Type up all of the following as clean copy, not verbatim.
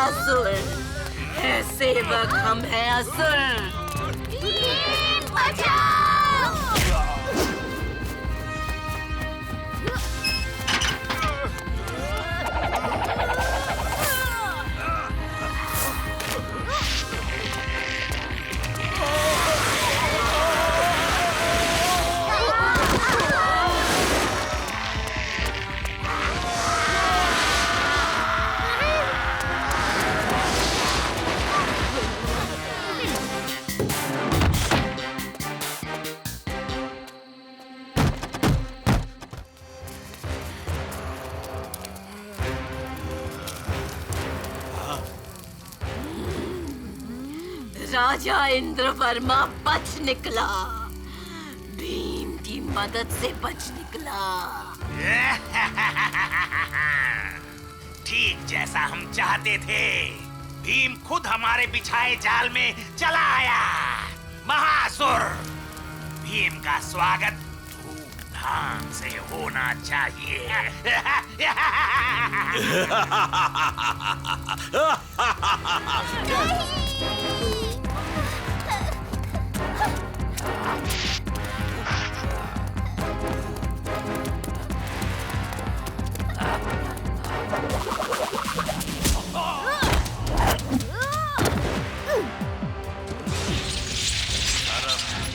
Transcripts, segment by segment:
असुर है सेवक, हम हैं असुर। बचाओ! राजा इंद्रवर्मा बच निकला, भीम की मदद से बच निकला। ठीक जैसा हम चाहते थे। भीम खुद हमारे बिछाए जाल में चला आया। महासुर, भीम का स्वागत धूमधाम से होना चाहिए।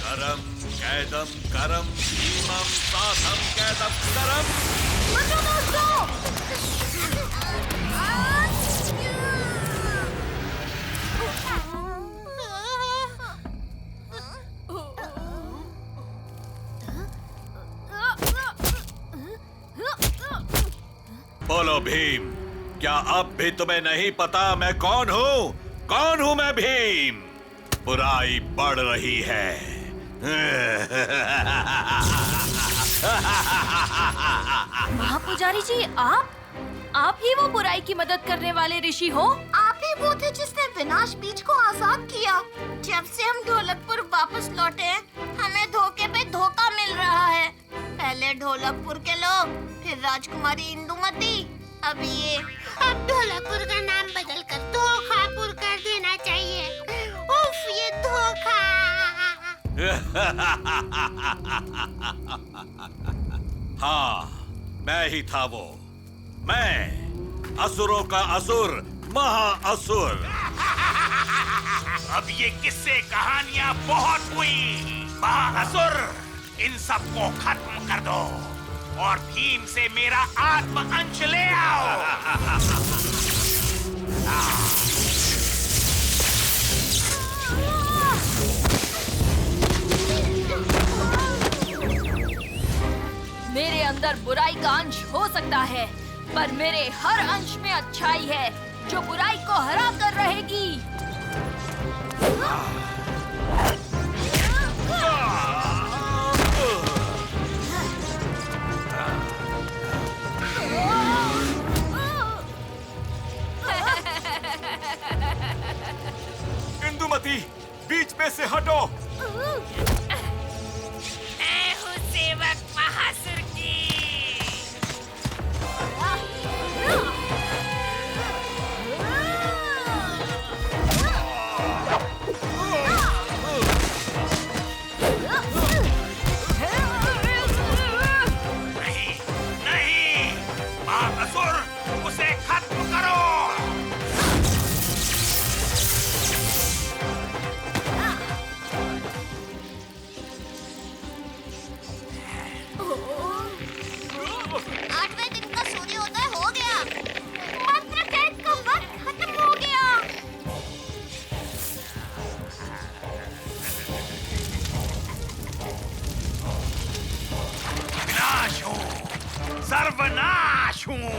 करम कैदम करम भीमम साधम कैदम करम। बोलो भीम, क्या अब भी तुम्हें नहीं पता मैं कौन हूँ? कौन हूँ मैं भीम? बुराई बढ़ रही है। महापुजारी जी, आप ही वो बुराई की मदद करने वाले ऋषि हो? आप ही वो थे जिसने विनाश बीज को आजाद किया। जब से हम ढोलकपुर वापस लौटे हैं, हमें धोखे पे धोखा मिल रहा है। पहले ढोलकपुर के लोग, फिर राजकुमारी इंदुमती, अब ये। अब ढोलकपुर का नाम बदलकर धोखापुर कर देना चाहिए। उफ, ये धोखा। हाँ, मैं ही था वो। मैं असुरों का असुर, महाअसुर। अब ये किस्से कहानियां बहुत हुई। महासुर, इन सबको खत्म कर दो और भीम से मेरा आत्म अंश ले आओ। मेरे अंदर बुराई का अंश हो सकता है, पर मेरे हर अंश में अच्छाई है जो बुराई को हरा कर रहेगी। इंदुमती, बीच में से हटो। मैं हूँ सेवक महासुर की। नहीं, नहीं, महासुर, उसे खत्म करो। आठवें दिन का सूर्योदय हो गया। मंत्र कैद का वक्त खत्म हो गया। विनाश हूँ, सर्वनाश हूँ।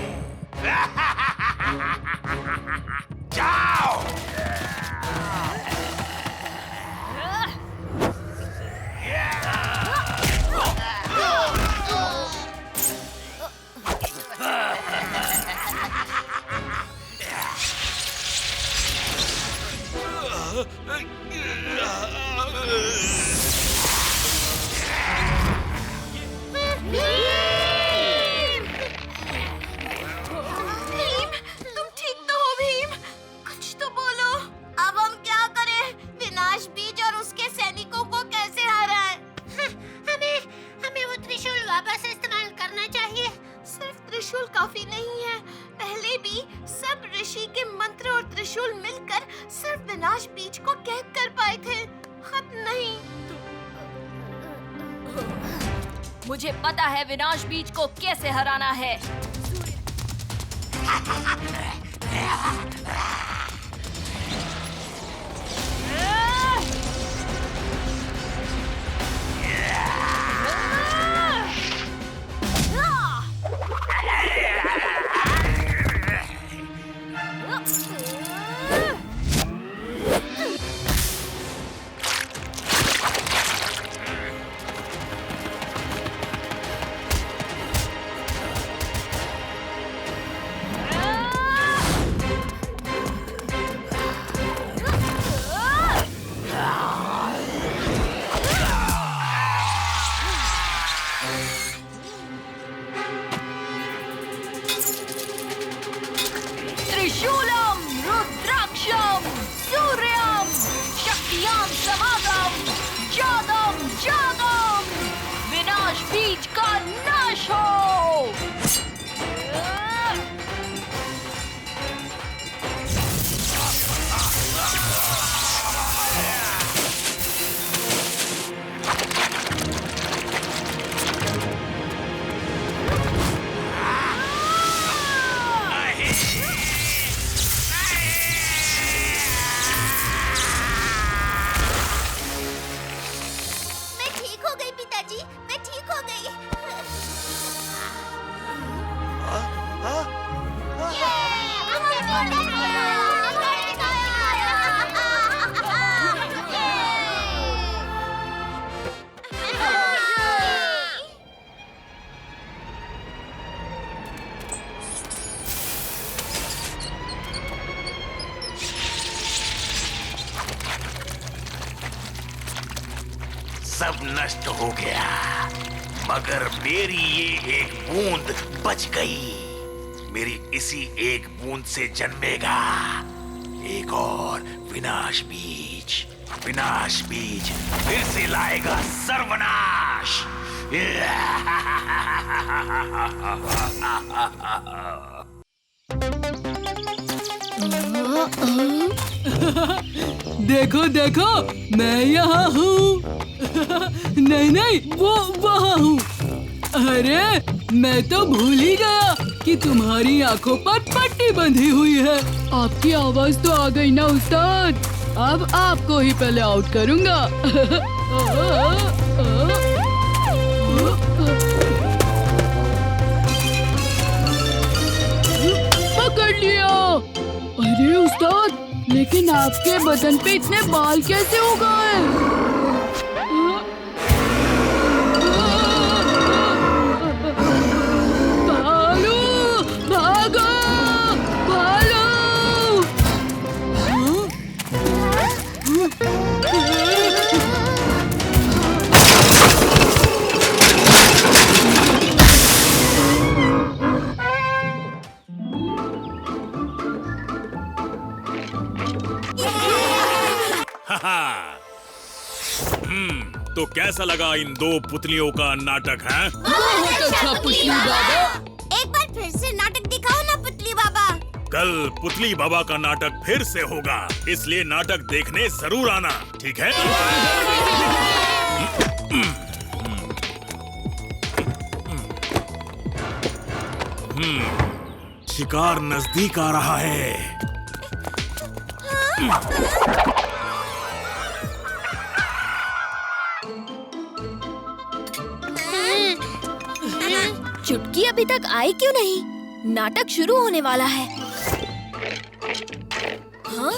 जाओ। भीम, तुम ठीक तो हो भीम? कहकर सिर्फ विनाश बीज को कैद कर पाए थे, खत नहीं। मुझे पता है विनाश बीज को कैसे हराना है। त्रिशूलम रुद्राक्षम सूर्यम शक्तियाम समागम जादम जादम विनाश बीज का नाश हो। मैं ठीक हो गई पिताजी, मैं ठीक हो गई। सब नष्ट हो गया, मगर मेरी ये एक बूंद बच गई। मेरी इसी एक बूंद से जन्मेगा एक और विनाश बीज। विनाश बीज फिर से लाएगा सर्वनाश। देखो देखो, मैं यहाँ हूँ। नहीं नहीं, वो वहाँ हूँ। अरे मैं तो भूल ही गया कि तुम्हारी आंखों पर पट्टी बंधी हुई है। आपकी आवाज तो आ गई ना उस्ताद। अब आपको ही पहले आउट करूँगा। पकड़ लिया। अरे उस्ताद, लेकिन आपके बदन पे इतने बाल कैसे हो गए? भालू, भागो, भालू! तो कैसा लगा इन दो पुतलियों का नाटक है? बहुत अच्छा पुतली बाबा। एक बार फिर से नाटक दिखाओ ना पुतली बाबा। कल पुतली बाबा का नाटक फिर से होगा, इसलिए नाटक देखने जरूर आना, ठीक है? शिकार नजदीक आ रहा है। चुटकी अभी तक आई क्यों नहीं? नाटक शुरू होने वाला है। हाँ?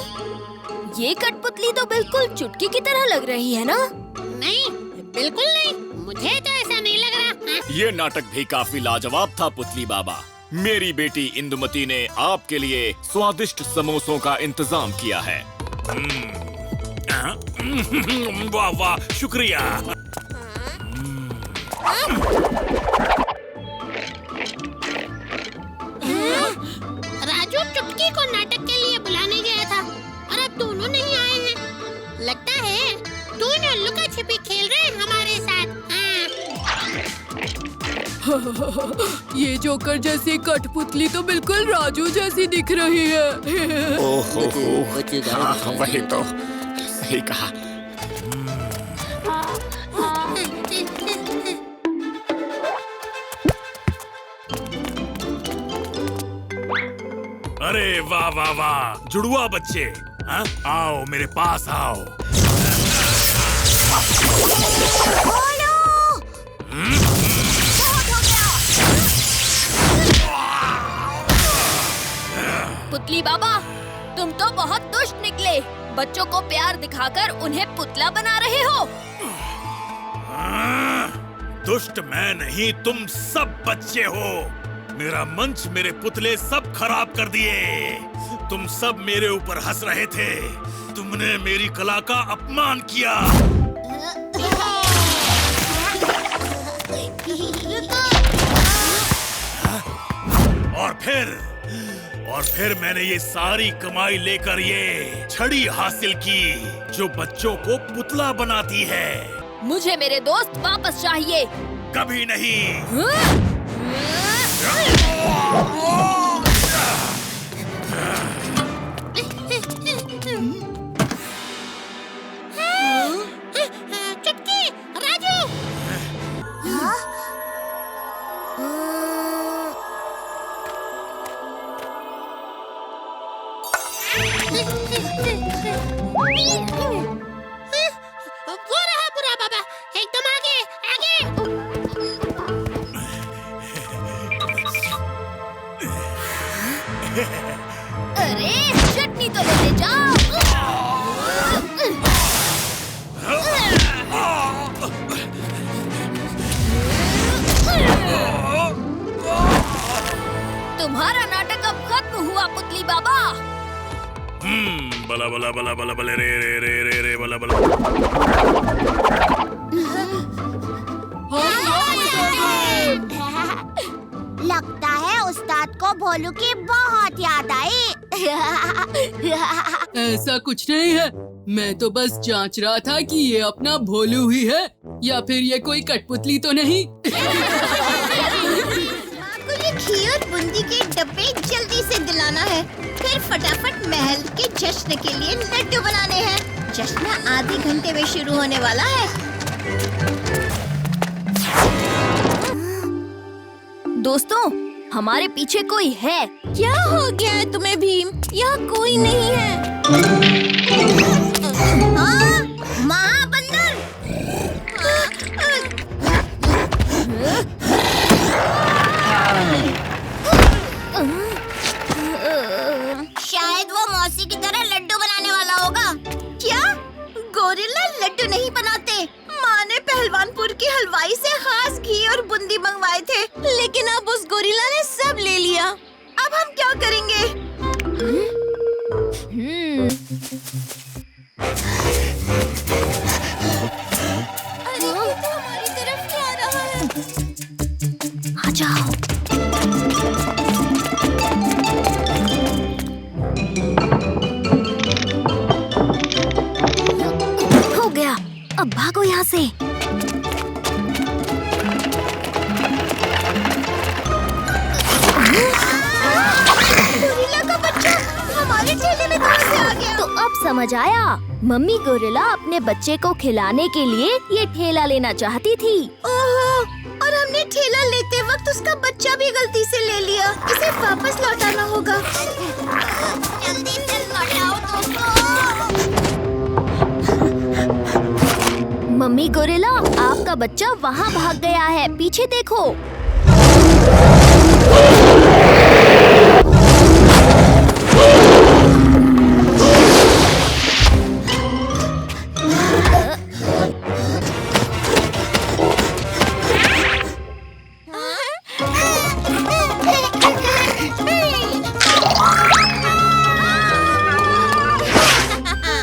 ये कठपुतली तो बिल्कुल चुटकी की तरह लग रही है ना? नहीं, बिल्कुल नहीं, मुझे तो ऐसा नहीं लग रहा। ये नाटक भी काफी लाजवाब था पुतली बाबा। मेरी बेटी इंदुमती ने आपके लिए स्वादिष्ट समोसों का इंतजाम किया है। वाह वाह, शुक्रिया। राजू चुटकी को नाटक के लिए बुलाने गया था और अब दोनों नहीं आए हैं। लगता है दोनों लुका छिपी खेल रहे हैं हमारे साथ। ये जोकर जैसी कठपुतली तो बिल्कुल राजू जैसी दिख रही है। ओहो, हाँ, वही तो सही कहा। अरे वाह वाह वाह, जुड़वा बच्चे, हाँ? आओ मेरे पास आओ। पुतली बाबा, तुम तो बहुत दुष्ट निकले। बच्चों को प्यार दिखाकर उन्हें पुतला बना रहे हो। दुष्ट मैं नहीं, तुम सब बच्चे हो। मेरा मंच, मेरे पुतले सब खराब कर दिए। तुम सब मेरे ऊपर हंस रहे थे। तुमने मेरी कला का अपमान किया। और फिर मैंने ये सारी कमाई लेकर ये छड़ी हासिल की जो बच्चों को पुतला बनाती है। मुझे मेरे दोस्त वापस चाहिए। कभी नहीं। चुटकी, राजू। वो रहा बुरा बाबा, एकदम आगे आगे। अरे चटनी तो लेते जाओ। तुम्हारा नाटक अब खत्म हुआ पुतली बाबा। बला बला बला बला बला रे रे रे रे रे बला बला। लगता है उस्ताद को भोलू की बहुत याद आई। ऐसा कुछ नहीं है, मैं तो बस जांच रहा था कि ये अपना भोलू ही है या फिर ये कोई कठपुतली तो नहीं। आपको ये घी और बूंदी के डब्बे जल्दी से दिलाना है, फिर फटाफट महल के जश्न के लिए लड्डू बनाने हैं। जश्न आधे घंटे में शुरू होने वाला है। दोस्तों, हमारे पीछे कोई है। क्या हो गया है तुम्हें भीम? यहाँ कोई नहीं है। हाँ? महाबंदर! शायद वो मौसी की तरह लड्डू बनाने वाला होगा। क्या? गोरिल्ला लड्डू नहीं बनाते। माँ ने पहलवानपुर की हलवाई से खास घी और बूंदी मंगवाए थे, लेकिन अब उस गोरिल्ला ने सब ले लिया। अब हम क्या करेंगे? अरे ये तो हमारी तरफ क्या आ रहा है? आ जाओ। हो गया, अब भागो यहाँ से। गोरिल्ला का बच्चा हमारे ठेले में कहाँ से आ गया? तो अब समझ आया, मम्मी गोरिल्ला अपने बच्चे को खिलाने के लिए ये ठेला लेना चाहती थी। ओहो, और हमने ठेला लेते वक्त उसका बच्चा भी गलती से ले लिया। इसे वापस लौटाना होगा। जल्दी से लौटाओ मम्मी गोरिल्ला, आपका बच्चा वहाँ भाग गया है, पीछे देखो।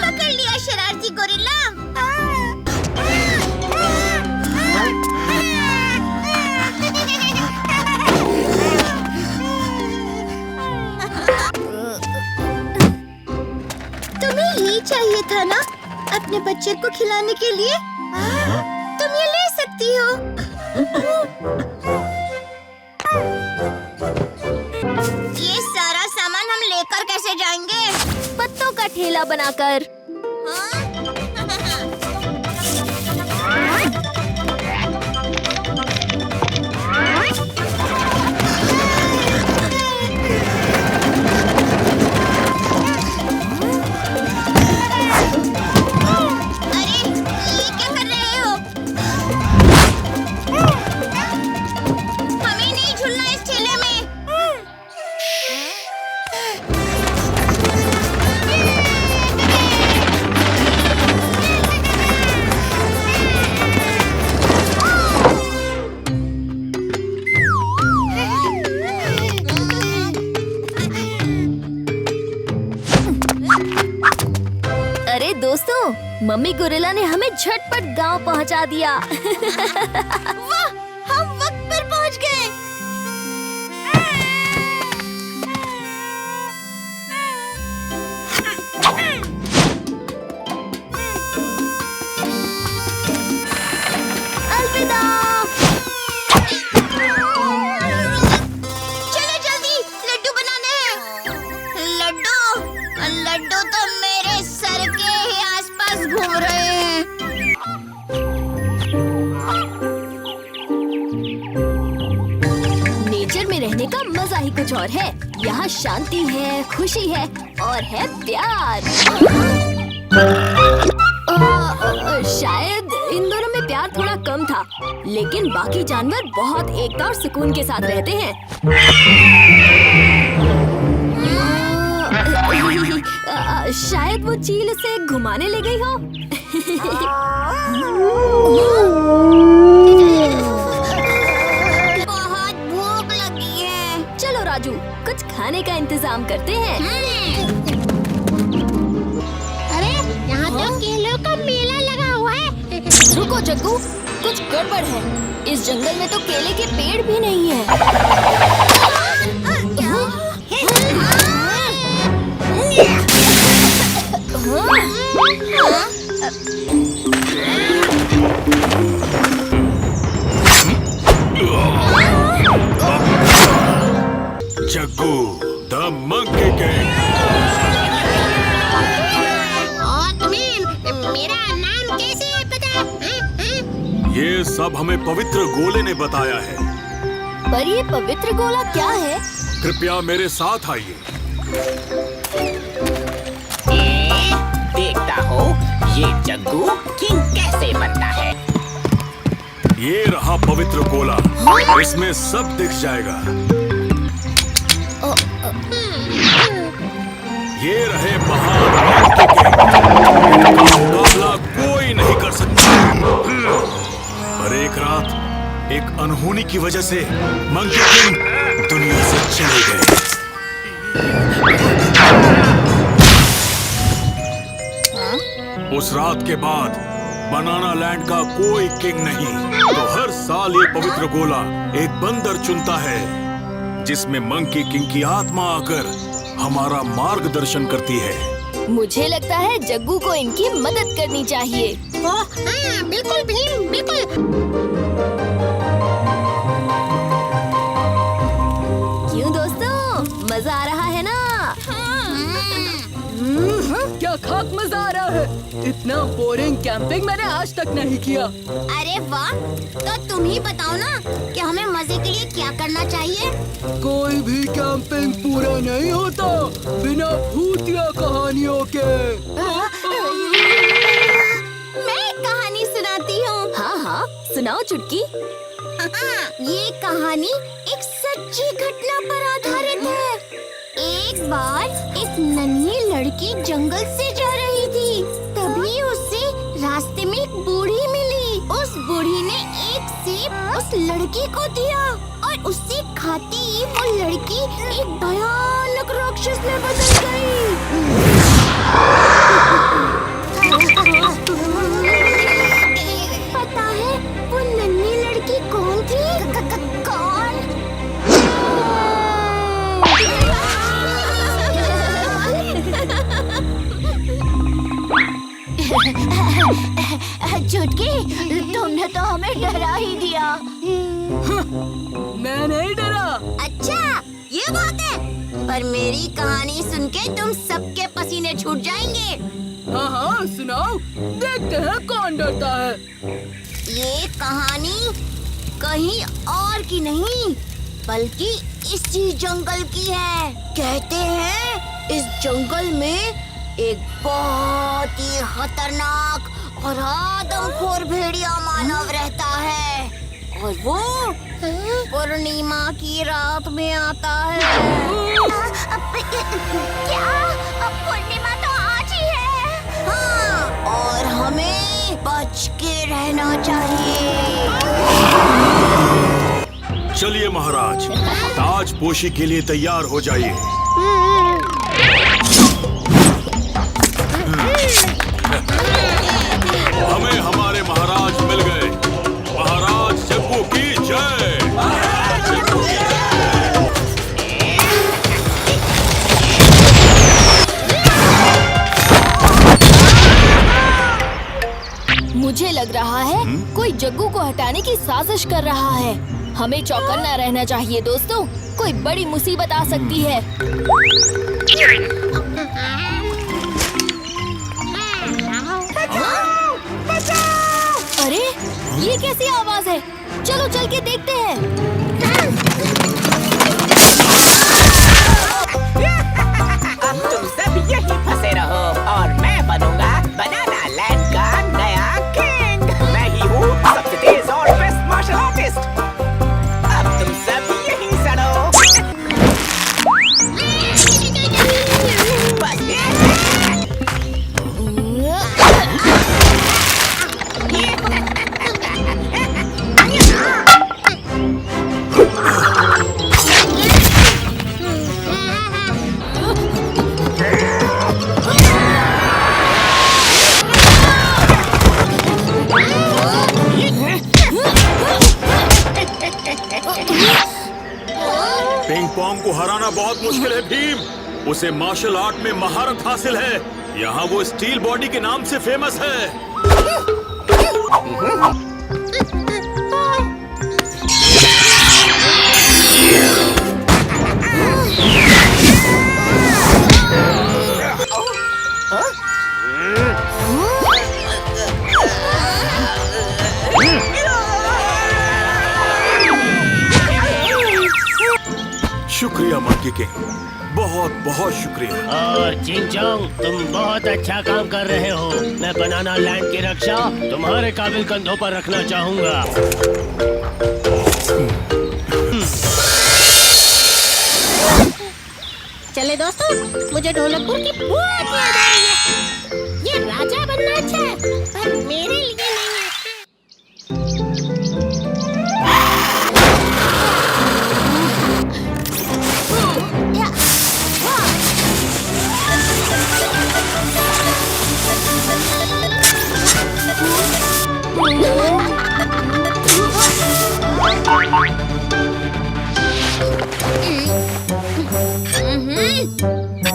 पकड़ लिया शरारती गोरिल्ला। तुम्हें ये चाहिए था ना अपने बच्चे को खिलाने के लिए? तुम ये ले सकती हो। कैसे जाएंगे? पत्तों का ठेला बनाकर। दोस्तों, मम्मी गोरिल्ला ने हमें झटपट गांव पहुंचा दिया। वाह, हम वक्त पर पहुंच गए। अलविदा। चलो जल्दी, लड्डू बनाने हैं। लड्डू तो मेरे सर के ही आसपास घूम रहे हैं। नेचर में रहने का मजा ही कुछ और है। यहाँ शांति है, खुशी है और है प्यार। शायद इन दोनों में प्यार थोड़ा कम था, लेकिन बाकी जानवर बहुत एकता और सुकून के साथ रहते हैं। शायद वो चील उसे घुमाने ले गई हो। बहुत भूख लगी है। चलो राजू, कुछ खाने का इंतजाम करते हैं। अरे यहाँ तो केलों का मेला लगा हुआ है। रुको जग्गू, कुछ गड़बड़ है। इस जंगल में तो केले के पेड़ भी नहीं है। Jaggu, the monkey king. और तुम्हें मेरा नाम कैसे पता? ये सब हमें पवित्र गोले ने बताया है। पर ये पवित्र गोला क्या है? कृपया मेरे साथ आइए। देखता हो ये जग्गू किंग कैसे बनता है। ये रहा पवित्र गोला, इसमें सब दिख जाएगा। ये रहे महान मंकी किंग, इनका मुकाबला कोई नहीं कर सकता। पर एक रात एक अनहोनी की वजह से मंकी किंग दुनिया से चले गए। उस रात के बाद बनाना लैंड का कोई किंग नहीं। तो हर साल ये पवित्र गोला एक बंदर चुनता है, जिसमें मंकी किंग की आत्मा आकर हमारा मार्गदर्शन करती है। मुझे लगता है जग्गू को इनकी मदद करनी चाहिए। हाँ, बिल्कुल भीम, बिल्कुल। क्यों दोस्तों, मजा आ रहा है ना? क्या खाक मजा आ रहा है। इतना बोरिंग कैंपिंग मैंने आज तक नहीं किया। अरे वाह, तो तुम ही बताओ ना कि हमें मजे के लिए क्या करना चाहिए। कोई भी कैंपिंग पूरा नहीं होता बिना भूतिया कहानियों के। मैं एक कहानी सुनाती हूँ। हाँ हाँ, सुनाओ चुटकी। ये कहानी एक सच्ची घटना पर आधारित है। एक बार एक नन्ही लड़की जंगल से जा रही थी, तभी उसे रास्ते में एक बूढ़ी मिली। उस बूढ़ी ने एक सेब उस लड़की को दिया और उससे खाते ही वो लड़की एक भयानक राक्षस में बदल गई। पता है वो नन्ही लड़की कौन थी? चुटकी, तुमने तो हमें डरा ही दिया। मैं नहीं डरा। अच्छा, ये क्या बात है? पर मेरी कहानी सुन के तुम सबके पसीने छूट जाएंगे। हाँ हाँ सुनाओ, देखते हैं कौन डरता है। ये कहानी कहीं और की नहीं बल्कि इसी जंगल की है। कहते हैं इस जंगल में एक बहुत ही खतरनाक और आदमखोर भेड़िया मानव रहता है और वो पूर्णिमा की रात में आता है। क्या? अब पूर्णिमा तो आज ही है। हाँ, और हमें बच के रहना चाहिए। चलिए महाराज, ताजपोशी के लिए तैयार हो जाइए। हमें हमारे महाराज मिल गए। महाराज जग्गू की जय। मुझे लग रहा है कोई जग्गू को हटाने की साजिश कर रहा है। हमें चौकन्ना रहना चाहिए दोस्तों, कोई बड़ी मुसीबत आ सकती है। अरे ये कैसी आवाज है? चलो चल के देखते हैं। अब तुम सब यहीं फंसे रहो और मैं बनूंगा बनाना लैंड का नया किंग। मैं ही हूँ सबसे तेज और बेस्ट मार्शल आर्टिस्ट। अब तुम सब यहीं सड़ो। बस पिंग पोंग को हराना बहुत मुश्किल है भीम। उसे मार्शल आर्ट में महारत हासिल है। यहाँ वो स्टील बॉडी के नाम से फेमस है। शुक्रिया मंकी किंग, बहुत बहुत शुक्रिया। और चिंचोंग, तुम बहुत अच्छा काम कर रहे हो। मैं बनाना लैंड की रक्षा तुम्हारे काबिल कंधों पर रखना चाहूंगा। चले दोस्तों, मुझे ढोलकपुर की बहुत याद आ रही है। ये राजा बनना अच्छा है पर मेरे लिए नहीं है।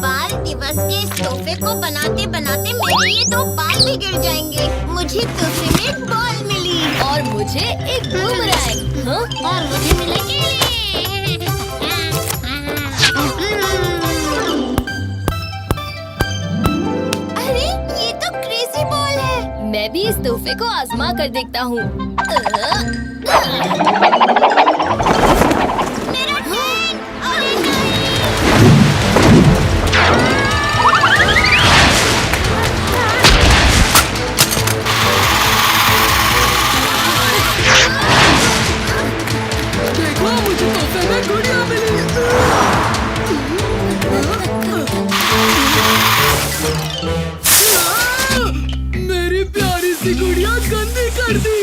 बाल दिवस के इस तोहफे को बनाते बनाते मेरे ये 2 बाल भी गिर जाएंगे। मुझे तोहफे में एक बॉल मिली और मुझे एक बूमरैंग। हाँ? और मुझे मिलेगी। अरे ये तो क्रेजी बॉल है। मैं भी इस तोहफे को आजमा कर देखता हूँ। मेरा ट्रेन! अरे नहीं! देखो मुझे तोहफे में गुड़िया मिली। मेरी प्यारी सी गुड़िया गंदी कर दी।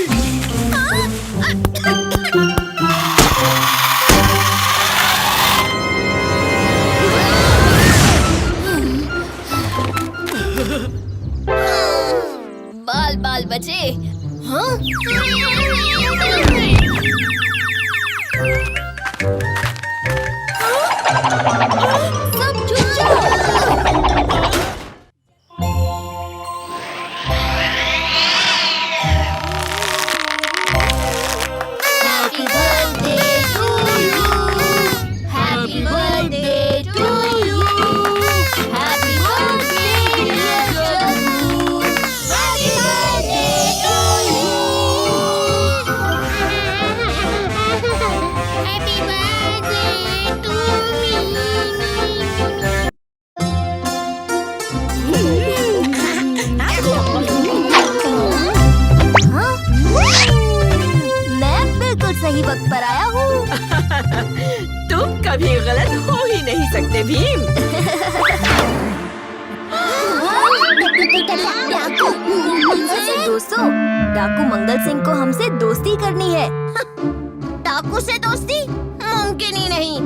बाल बाल बचे। हाँ? सब चुप जाओ। Happy birthday to you. Happy birthday सही वक्त पर आया हूँ। तुम कभी गलत हो ही नहीं सकते भीम। दोस्तों, डाकू मंगल सिंह को हमसे दोस्ती करनी है। डाकू से दोस्ती मुमकिन ही नहीं।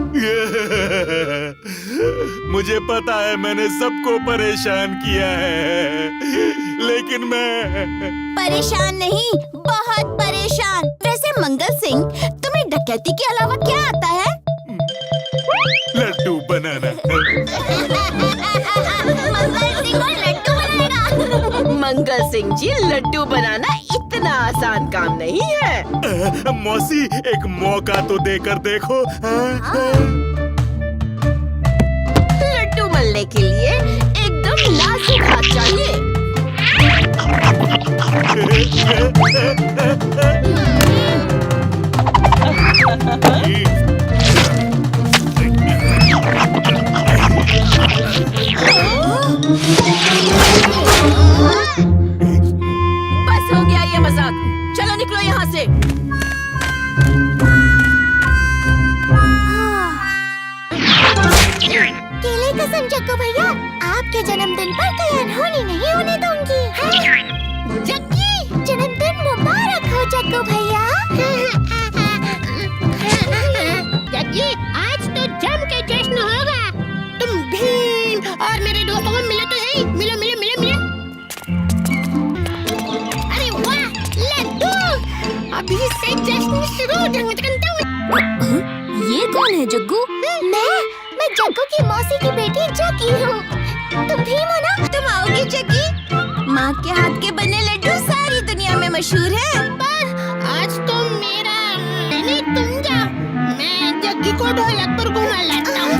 मुझे पता है मैंने सबको परेशान किया है, लेकिन मैं परेशान नहीं, बहुत परेशान। वैसे मंगल सिंह, तुम्हें डकैती के अलावा क्या आता है? लड्डू बनाना। मंगल सिंह को लड्डू बनाएगा। मंगल सिंह जी, लड्डू बनाना इतना आसान काम नहीं है। मौसी, एक मौका तो देकर देखो। लड्डू बनने के लिए एकदम नाजुक हाथ चाहिए। बस हो गया ये मजाक, चलो निकलो यहाँ से। केले कसम जग्गू भैया, आपके जन्मदिन पर कोई अनहोनी नहीं होने दूंगी। जग्गी, जन्मदिन मुबारक हो जग्गू भैया। जग्गी, आज तो जम के जश्न होगा। तुम भीम और मेरे दोस्तों को मिलो तो सही। मिलो मिलो मिलो मिलो। अरे वाह, लड्डू! अभी से जश्न शुरू। ये कौन है जग्गू? मैं जग्गू की मौसी की बेटी जग्गी हूँ। तुम भीम हो ना? तुम आओगी जग्गी? माँ के हाथ के बने लड्डू सारी दुनिया में मशहूर है। पर आज तो मेरा नहीं, तुम जाओ। मैं जग्गी को ढोलक पर घुमा लाता हूँ।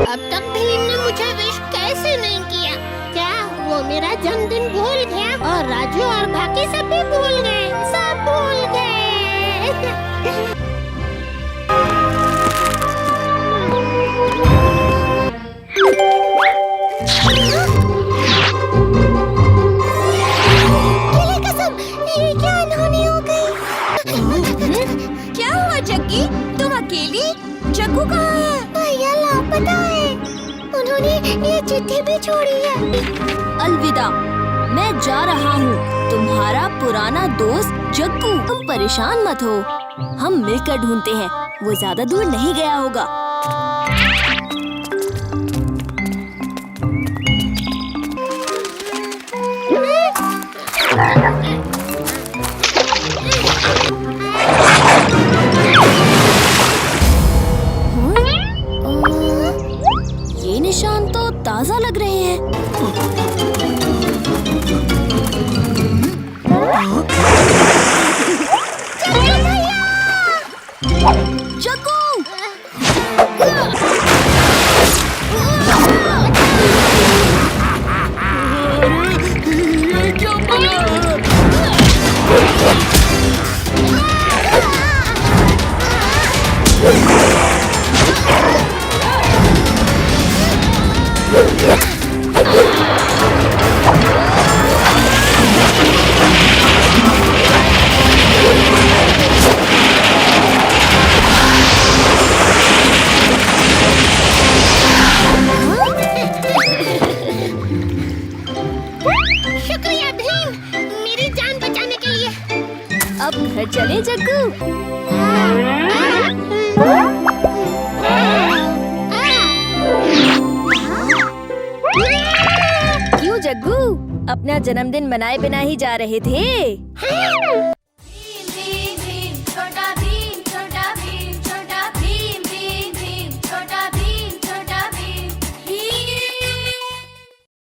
अब तक भीम ने मुझे विश कैसे नहीं किया? क्या वो मेरा जन्मदिन भूल गया? और राजू और बाकी सब भी भूल गए। सब भूल गए। केले कसम, ये क्या अनहोनी हो गई? क्या हुआ जग्गी? तुम अकेली? जग्गू कहाँ है? भैया लापता है। उन्होंने ये चिट्ठी भी छोड़ी है। अलविदा, मैं जा रहा हूँ। तुम्हारा पुराना दोस्त जग्गू। तुम परेशान मत हो, हम मिलकर ढूंढते हैं। वो ज्यादा दूर नहीं गया होगा। ये निशान तो ताजा लग रहे हैं। जग्गू! ये क्या बना? शुक्रिया भीम, मेरी जान बचाने के लिए। अब घर चले जग्गू। क्यों जग्गू, अपना जन्मदिन मनाए बिना ही जा रहे थे?